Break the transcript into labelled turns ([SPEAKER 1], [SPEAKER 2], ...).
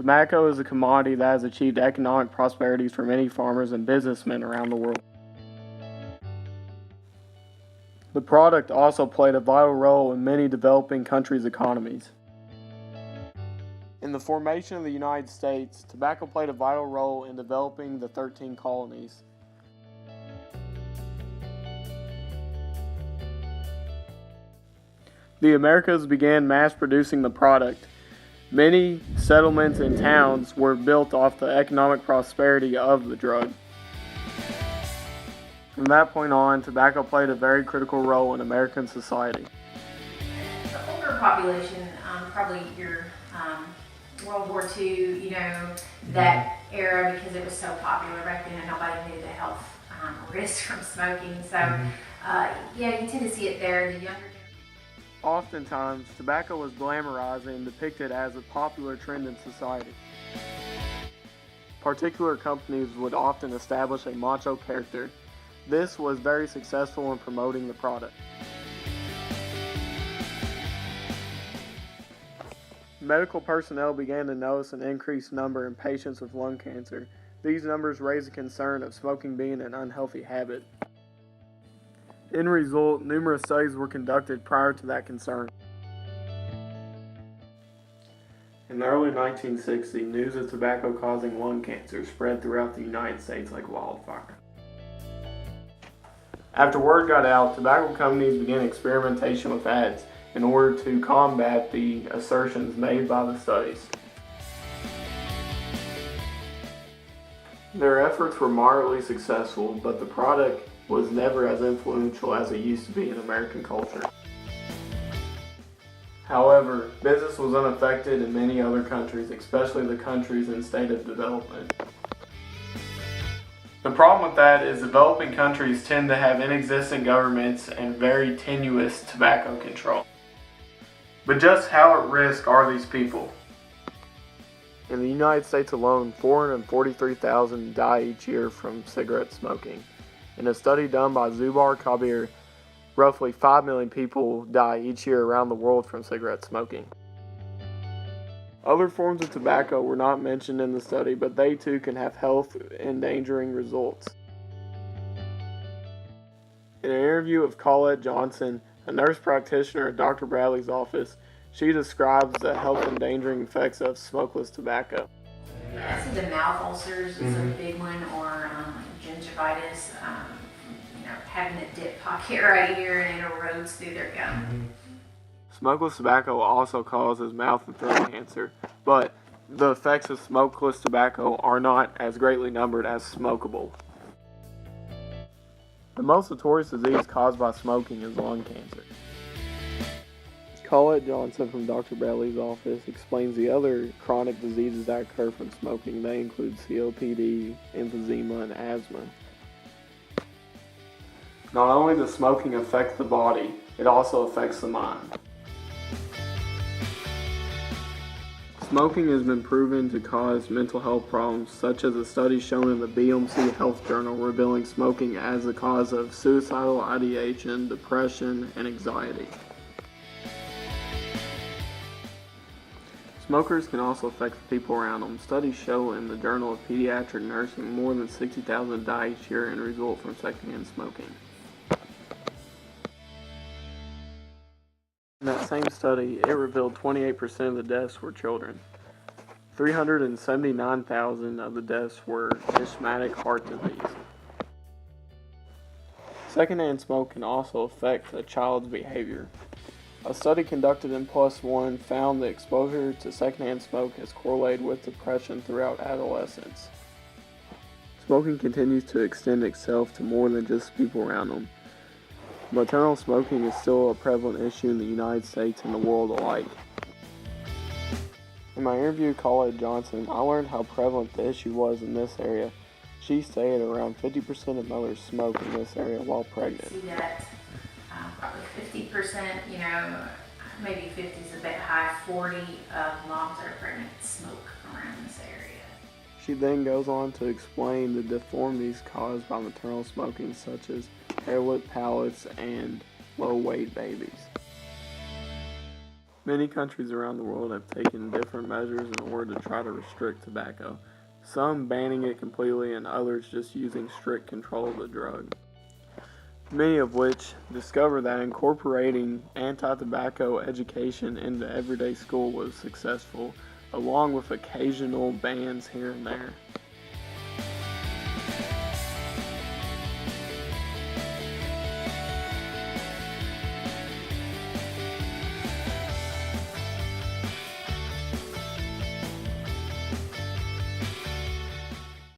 [SPEAKER 1] Tobacco is a commodity that has achieved economic prosperity for many farmers and businessmen around the world. The product also played a vital role in many developing countries' economies. In the formation of the United States, tobacco played a vital role in developing the 13 colonies. The Americas began mass producing the product. Many settlements and towns were built off the economic prosperity of the drug. From that point on, tobacco played a very critical role in American society.
[SPEAKER 2] The older population, probably your World War II, that era, because it was so popular back then and nobody knew the health risks from smoking. So, you tend to see it there. The younger generation.
[SPEAKER 1] Oftentimes, tobacco was glamorized and depicted as a popular trend in society. Particular companies would often establish a macho character. This was very successful in promoting the product. Medical personnel began to notice an increased number in patients with lung cancer. These numbers raised a concern of smoking being an unhealthy habit. In result, numerous studies were conducted prior to that concern. In the early 1960s, news of tobacco causing lung cancer spread throughout the United States like wildfire. After word got out, tobacco companies began experimentation with ads in order to combat the assertions made by the studies. Their efforts were moderately successful, but the product was never as influential as it used to be in American culture. However, business was unaffected in many other countries, especially the countries in state of development. The problem with that is developing countries tend to have inexistent governments and very tenuous tobacco control. But just how at risk are these people? In the United States alone, 443,000 die each year from cigarette smoking. In a study done by Zubair Kabir, roughly 5 million people die each year around the world from cigarette smoking. Other forms of tobacco were not mentioned in the study, but they too can have health-endangering results. In an interview with Colette Johnson, a nurse practitioner at Dr. Bradley's office, she describes the health-endangering effects of smokeless tobacco.
[SPEAKER 2] I see the mouth ulcers is a big one, or gingivitis, having a dip pocket right here and it erodes through their gum.
[SPEAKER 1] Smokeless tobacco also causes mouth and throat cancer, but the effects of smokeless tobacco are not as greatly numbered as smokable. The most notorious disease caused by smoking is lung cancer. Colette Johnson from Dr. Bradley's office explains the other chronic diseases that occur from smoking. They include COPD, emphysema, and asthma. Not only does smoking affect the body, it also affects the mind. Smoking has been proven to cause mental health problems, such as a study shown in the BMC Health Journal revealing smoking as the cause of suicidal ideation, depression, and anxiety. Smokers can also affect the people around them. Studies show in the Journal of Pediatric Nursing more than 60,000 die each year and result from secondhand smoking. In that same study, it revealed 28% of the deaths were children. 379,000 of the deaths were asthmatic heart disease. Secondhand smoke can also affect a child's behavior. A study conducted in +1 found that exposure to secondhand smoke has correlated with depression throughout adolescence. Smoking continues to extend itself to more than just people around them. Maternal smoking is still a prevalent issue in the United States and the world alike. In my interview with Colette Johnson, I learned how prevalent the issue was in this area. She stated around 50% of mothers smoke in this area while pregnant.
[SPEAKER 2] See that probably 50%, maybe 50 is a bit high, 40 of moms that are pregnant smoke around this area.
[SPEAKER 1] She then goes on to explain the deformities caused by maternal smoking, such as hairless palates and low-weight babies. Many countries around the world have taken different measures in order to try to restrict tobacco, some banning it completely and others just using strict control of the drug. Many of which discovered that incorporating anti-tobacco education into everyday school was successful, along with occasional bans here and there.